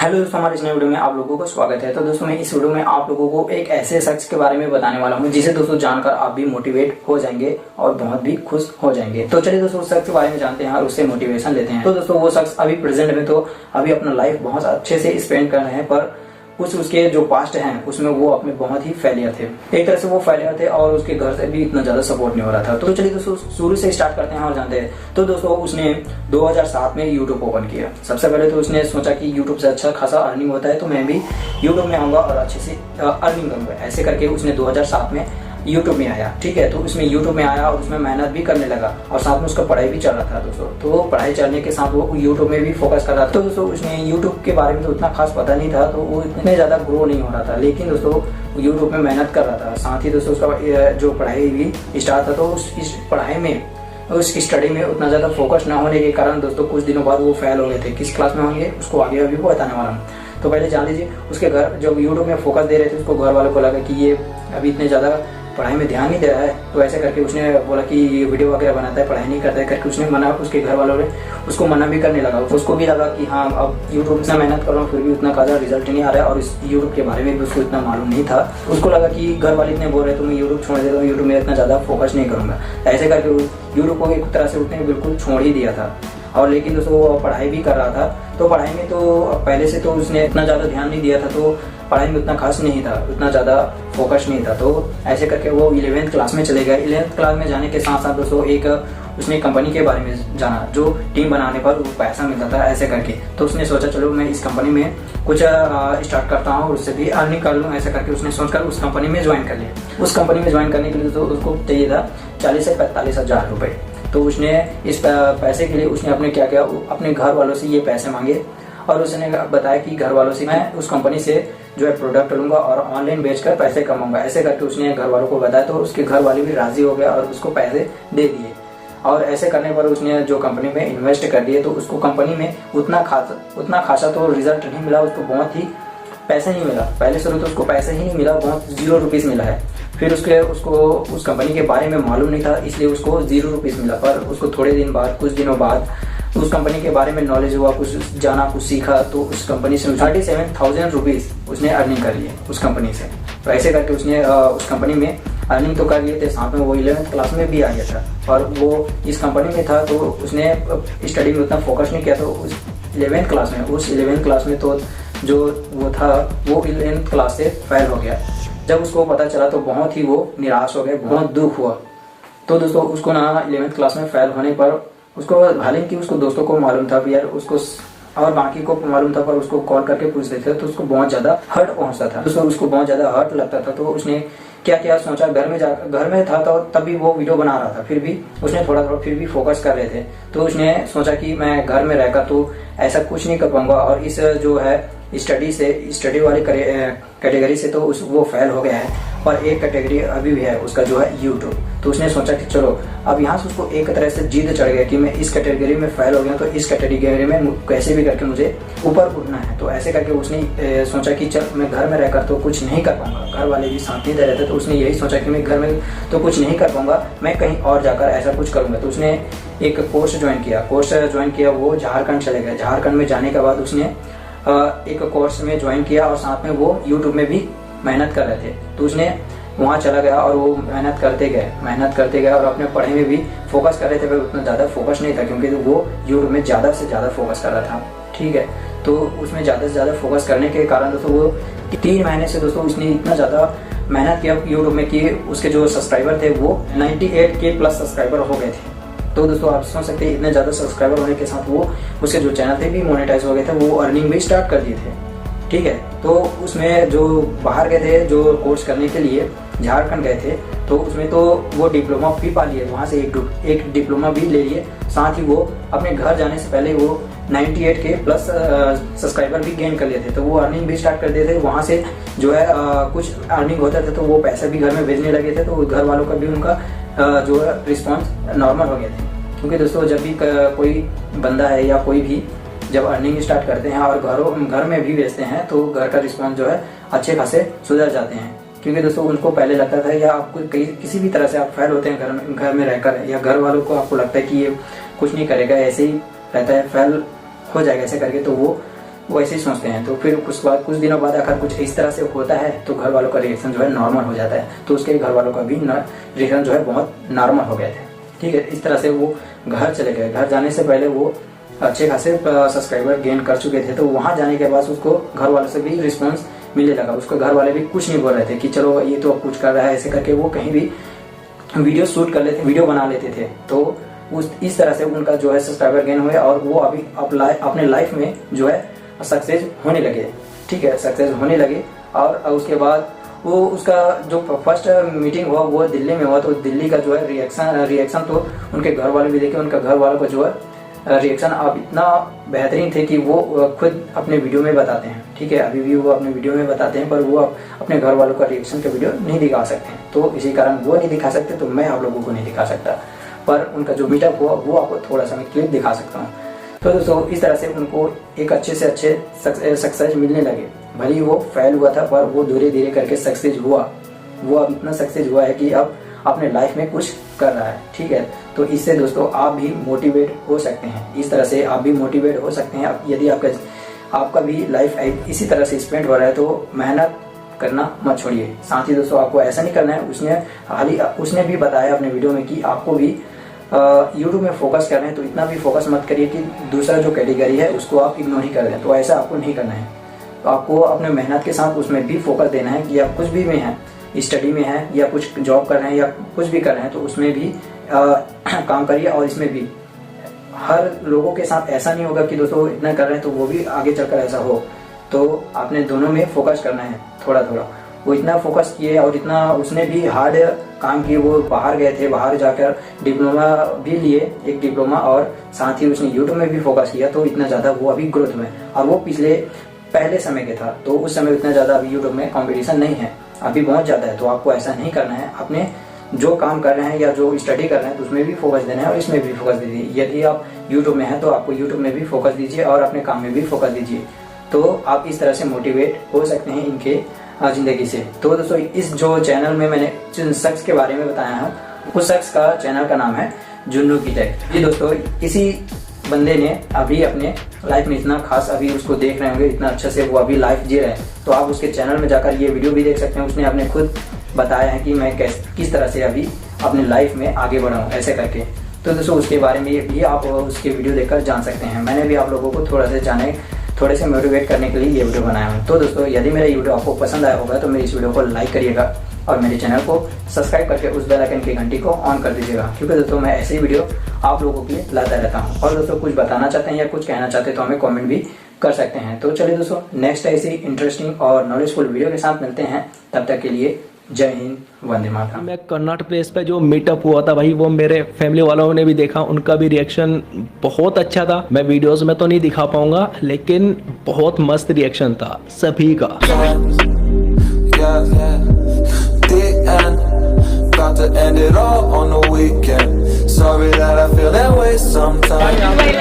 Hello दोस्तों, हमारे इस नए वीडियो में आप लोगों को स्वागत है। तो दोस्तों मैं इस वीडियो में आप लोगों को एक ऐसे शख्स के बारे में बताने वाला हूं जिसे दोस्तों जानकर आप भी मोटिवेट हो जाएंगे और बहुत भी खुश हो जाएंगे। तो चलिए दोस्तों उस शख्स के बारे में जानते हैं और उससे मोटिवेशन लेते हैं। तो दोस्तों वो शख्स अभी प्रेजेंट में तो अभी अपना लाइफ बहुत अच्छे से स्पेंड कर रहे हैं, पर कुछ उसके जो पास्ट हैं उसमें वो अपने बहुत ही फेलियर थे। एक तरह से वो फेलियर थे और उसके घर से भी इतना ज्यादा सपोर्ट नहीं हो रहा था। तो चलिए दोस्तों शुरू से स्टार्ट करते हैं और जानते हैं। तो दोस्तों उसने 2007 में यूट्यूब ओपन किया। सबसे पहले तो उसने सोचा कि यूट्यूब से अच्छा खासा अर्निंग होता है तो मैं भी यूट्यूब में आऊंगा और अच्छे से अर्निंग करूंगा। ऐसे करके उसने 2007 में यूट्यूब में आया। ठीक है, तो उसमें यूट्यूब में आया और उसमें मेहनत भी करने लगा और साथ में उसका पढ़ाई भी चल रहा था दोस्तों। तो पढ़ाई चलने के साथ वो यूट्यूब में भी फोकस कर रहा था। तो दोस्तों उसने यूट्यूब के बारे में तो उतना खास पता नहीं था, तो वो इतने ज्यादा ग्रो नहीं हो रहा था, लेकिन दोस्तों यूट्यूब में मेहनत कर रहा था। साथ ही दोस्तों उसका जो पढ़ाई भी स्टार्ट था, तो उस पढ़ाई में उस स्टडी में उतना ज्यादा फोकस न होने के कारण दोस्तों कुछ दिनों बाद वो फेल हो गए थे। किस क्लास में होंगे उसको आगे अभी बताने वाला हूँ। तो पहले जान लीजिए, उसके घर जब यूट्यूब में फोकस दे रहे थे उसको घर वालों को लगा कि ये अभी इतने ज्यादा पढ़ाई में ध्यान नहीं दे रहा है, तो ऐसे करके उसने बोला कि ये वीडियो वगैरह बनाता है, पढ़ाई नहीं करता है करके उसने मना, उसके घर वालों ने उसको मना भी करने लगा। उसको भी लगा कि हाँ अब यूट्यूब से मेहनत कर रहा हूँ फिर भी उतना खासा रिजल्ट नहीं आ रहा है और इस यूट्यूब के बारे में भी उसको इतना मालूम नहीं था। उसको लगा कि घर वाले इतने बोल रहे तो मैं यूट्यूब छोड़ देता हूँ, यूट्यूब में इतना ज्यादा फोकस नहीं करूंगा। ऐसे करके यूट्यूब को एक तरह से उसने बिल्कुल छोड़ ही दिया था। और लेकिन दोस्तों वो पढ़ाई भी कर रहा था, तो पढ़ाई में तो पहले से तो उसने इतना ज़्यादा ध्यान नहीं दिया था, तो पढ़ाई में उतना खास नहीं था, उतना ज़्यादा फोकस नहीं था। तो ऐसे करके वो 11th क्लास में चले गए। 11th क्लास में जाने के साथ साथ दोस्तों एक उसने कंपनी के बारे में जाना जो टीम बनाने पर वो पैसा मिलता था। ऐसे करके तो उसने सोचा चलो मैं इस कंपनी में कुछ स्टार्ट करता हूँ और उससे भी अर्निंग कर लूँ। ऐसा करके उसने सोचकर उस कंपनी में ज्वाइन कर लिया। उस कंपनी में ज्वाइन करने के लिए तो उसको चाहिए था 40 से 45 हज़ार रुपये। तो उसने इस पैसे के लिए उसने अपने क्या किया, अपने घर वालों से ये पैसे मांगे और उसने बताया कि घर वालों से मैं उस कंपनी से जो है प्रोडक्ट लूंगा और ऑनलाइन बेचकर पैसे कमाऊंगा। ऐसे करके उसने घर वालों को बताया, तो उसके घर वाले भी राजी हो गए और उसको पैसे दे दिए। और ऐसे करने पर उसने जो कंपनी में इन्वेस्ट कर दिए, तो उसको कंपनी में उतना खासा तो रिजल्ट नहीं मिला, उसको बहुत ही पैसे नहीं मिला। पहले शुरू तो उसको पैसे ही नहीं मिला, बहुत 0 रुपीज़ मिला है। फिर उसको उस कंपनी के बारे में मालूम नहीं था, इसलिए उसको 0 रुपीज़ मिला। पर उसको थोड़े दिन बाद, कुछ दिनों बाद उस कंपनी के बारे में नॉलेज हुआ, कुछ जाना, कुछ सीखा, तो उस कंपनी से 37,000 रुपीज़ उसने अर्निंग कर लिए उस कंपनी से। तो ऐसे करके उसने उस कंपनी में अर्निंग तो कर लिए थे, साथ में वो 11th क्लास में भी आ गया था और वो इस कंपनी में था। तो उसने स्टडी में उतना फोकस नहीं किया, तो उस 11th क्लास में तो जो वो था वो 11th क्लास से फेल हो गया। जब उसको पता चला तो बहुत ही वो निराश हो गए, बहुत दुख हुआ। तो दोस्तों उसको ना 11th क्लास में फेल होने पर उसको, हालांकि उसको दोस्तों को मालूम था भी यार, उसको और बाकी को मालूम था, पर उसको कॉल करके पूछ रहे थे तो उसको बहुत ज्यादा हर्ट पहुंचता था। दोस्तों उसको बहुत ज्यादा हर्ट लगता था। तो उसने क्या सोचा, घर में था तो तब भी वो वीडियो बना रहा था, फिर भी उसने थोड़ा फिर भी फोकस कर रहे थे। तो उसने सोचा कि मैं घर में रहकर तो ऐसा कुछ नहीं कर पाऊंगा और इस जो है स्टडी वाली कैटेगरी से तो वो फेल हो गया है और एक कैटेगरी अभी भी है उसका जो है यूट्यूब। तो उसने सोचा कि चलो अब यहाँ से उसको एक तरह से जिद चढ़ गया कि मैं इस कैटेगरी में फेल हो गया, तो इस कैटेगरी में कैसे भी करके मुझे ऊपर उठना है। तो ऐसे करके उसने सोचा कि चल मैं घर में रहकर तो कुछ नहीं कर पाऊंगा, घर वाले भी साथ नहीं दे रहे थे। तो उसने यही सोचा कि मैं घर में तो कुछ नहीं कर पाऊंगा, मैं कहीं और जाकर ऐसा कुछ करूंगा। तो उसने एक कोर्स ज्वाइन किया। वो झारखंड चले गए। झारखंड में जाने के बाद उसने एक कोर्स में ज्वाइन किया और साथ में वो यूट्यूब में भी मेहनत कर रहे थे। तो उसने वहाँ चला गया और वो मेहनत करते गए और अपने पढ़ाई में भी फोकस कर रहे थे, पर उतना ज़्यादा फोकस नहीं था क्योंकि वो यूट्यूब में ज़्यादा से ज़्यादा फोकस कर रहा था। ठीक है, तो उसमें ज़्यादा से ज़्यादा फोकस करने के कारण दोस्तों वो 3 महीने से दोस्तों उसने इतना ज़्यादा मेहनत किया यूट्यूब में कि उसके जो सब्सक्राइबर थे वो 98K प्लस सब्सक्राइबर हो गए थे। तो दोस्तों आप समझ सकते हैं इतने ज़्यादा सब्सक्राइबर होने के साथ वो उसके जो चैनल थे भी मोनेटाइज हो गए थे, वो अर्निंग भी स्टार्ट कर दिए थे। ठीक है, तो उसमें जो बाहर गए थे जो कोर्स करने के लिए झारखंड गए थे, तो उसमें तो वो डिप्लोमा भी पा लिए, वहाँ से एक डिप्लोमा भी ले लिए। साथ ही वो अपने घर जाने से पहले वो 98K प्लस सब्सक्राइबर भी गेन कर लिए थे। तो वो अर्निंग भी स्टार्ट कर दिए थे। वहाँ से जो है कुछ अर्निंग होता था तो वो पैसे भी घर में भेजने लगे थे, तो घर वालों का भी उनका जो है रिस्पॉन्स नॉर्मल हो गया था। क्योंकि दोस्तों जब भी कोई बंदा है या कोई भी जब अर्निंग स्टार्ट करते हैं और घर में भी बेचते हैं तो घर का रिस्पॉन्स जो है अच्छे खासे सुधर जाते हैं। क्योंकि दोस्तों उनको पहले लगता था या आपको किसी भी तरह से आप फेल होते हैं घर में रहकर, या घर वालों को आपको लगता है कि ये कुछ नहीं करेगा, ऐसे ही रहता है, फेल हो जाएगा ऐसे करके, तो वो वैसे ही सोचते हैं। तो फिर कुछ दिनों बाद अगर कुछ इस तरह से होता है तो घर वालों का रिएक्शन जो है नॉर्मल हो जाता है। तो उसके घर वालों का भी रिएक्शन जो है बहुत नॉर्मल हो गए थे। ठीक है, इस तरह से वो घर चले गए। घर जाने से पहले वो अच्छे खासे सब्सक्राइबर गेन कर चुके थे। तो वहां जाने के बाद उसको घर वालों से भी रिस्पॉन्स मिलने लगा। उसको घर वाले भी कुछ नहीं बोल रहे थे कि चलो ये तो कुछ कर रहा है, ऐसे करके वो कहीं भी वीडियो शूट कर लेते, वीडियो बना लेते थे। तो इस तरह से उनका जो है सब्सक्राइबर गेन हुए और वो अभी अपने लाइफ में जो है सक्सेस होने लगे। ठीक है, सक्सेस होने लगे। और उसके बाद वो उसका जो फर्स्ट मीटिंग हुआ वो दिल्ली में हुआ। तो दिल्ली का जो है रिएक्शन तो उनके घर वाले भी देखे। उनका घर वालों को जो है रिएक्शन अब इतना बेहतरीन थे कि वो खुद अपने वीडियो में बताते हैं। ठीक है, अभी भी वो अपने वीडियो में बताते हैं, पर वो अपने घर वालों का रिएक्शन का वीडियो नहीं दिखा सकते। तो इसी कारण वो नहीं दिखा सकते, तो मैं आप लोगों को नहीं दिखा सकता। पर उनका जो मीटअप हुआ वो आपको थोड़ा सा मैं क्लिप दिखा सकता हूँ। तो दोस्तों इस तरह से उनको एक अच्छे से अच्छे सक्सेस मिलने लगे। भले ही वो फेल हुआ था, पर वो धीरे धीरे करके सक्सेस हुआ। वो अब इतना सक्सेस हुआ है कि अब अपने लाइफ में कुछ कर रहा है। ठीक है, तो इससे दोस्तों आप भी मोटिवेट हो सकते हैं। इस तरह से आप भी मोटिवेट हो सकते हैं। यदि आपका भी लाइफ इसी तरह से स्पेंड हो रहा है तो मेहनत करना मत छोड़िए। साथ ही दोस्तों आपको ऐसा नहीं करना है। उसने भी बताया अपने वीडियो में कि आपको भी यूट्यूब में फोकस करना है, तो इतना भी फोकस मत करिए कि दूसरा जो कैटेगरी है उसको आप इग्नोर ही कर दें। तो ऐसा आपको नहीं करना है। तो आपको अपने मेहनत के साथ उसमें भी फोकस देना है कि आप कुछ भी में हैं, स्टडी में हैं या कुछ जॉब कर रहे हैं या कुछ भी कर रहे हैं, तो उसमें भी काम करिए। और इसमें भी हर लोगों के साथ ऐसा नहीं होगा कि दोस्तों इतना कर रहे हैं तो वो भी आगे चलकर ऐसा हो। तो आपने दोनों में फोकस करना है थोड़ा थोड़ा। वो इतना फोकस किए और इतना उसने भी हार्ड काम किए। वो बाहर गए थे, बाहर जाकर डिप्लोमा भी लिए, एक डिप्लोमा, और साथ ही उसने यूट्यूब में भी फोकस किया। तो इतना ज़्यादा वो अभी ग्रोथ में, और वो पहले समय के था। तो उस समय इतना ज़्यादा अभी यूट्यूब में कंपटीशन नहीं है, अभी बहुत ज़्यादा है। तो आपको ऐसा नहीं करना है। अपने जो काम कर रहे हैं या जो स्टडी कर रहे हैं तो उसमें भी फोकस देना है और इसमें भी फोकस दीजिए। यदि आप यूट्यूब में हैं तो आपको यूट्यूब में भी फोकस दीजिए और अपने काम में भी फोकस दीजिए। तो आप इस तरह से मोटिवेट हो सकते हैं इनके ज़िंदगी से। तो दोस्तों इस जो चैनल में मैंने जिन शख्स के बारे में बताया है, उस शख्स का चैनल का नाम है जुन्नू की टेक। जी दोस्तों, इसी बंदे ने अभी अपने लाइफ में इतना खास, अभी उसको देख रहे होंगे, इतना अच्छा से वो अभी लाइफ जी रहे हैं। तो आप उसके चैनल में जाकर ये वीडियो भी देख सकते हैं। उसने अपने खुद बताया है कि मैं किस तरह से अभी अपने लाइफ में आगे बढ़ा हूँ, ऐसे करके। तो दोस्तों उसके बारे में भी आप उसके वीडियो देखकर जान सकते हैं। मैंने भी आप लोगों को थोड़े से मोटिवेट करने के लिए ये वीडियो बनाया हूँ। तो दोस्तों यदि मेरा वीडियो आपको पसंद आया होगा तो मेरे इस वीडियो को लाइक करिएगा और मेरे चैनल को सब्सक्राइब करके उस बेल आइकन की घंटी को ऑन कर दीजिएगा, क्योंकि दोस्तों मैं ऐसे ही वीडियो आप लोगों के लिए लाता रहता हूँ। और दोस्तों कुछ बताना चाहते हैं या कुछ कहना चाहते हैं तो हमें कमेंट भी कर सकते हैं। तो चलिए दोस्तों नेक्स्ट ऐसी इंटरेस्टिंग और नॉलेजफुल वीडियो के साथ मिलते हैं। तब तक के लिए जय हिंद, वंदे मातरम। मैं कर्नाटक प्लेस पे जो मीटअप हुआ था भाई, वो मेरे फैमिली वालों ने भी देखा, उनका भी रिएक्शन बहुत अच्छा था। मैं वीडियोस में तो नहीं दिखा पाऊंगा, लेकिन बहुत मस्त रिएक्शन था सभी का। Got to end it all on the weekend. Sorry that I feel that way sometimes.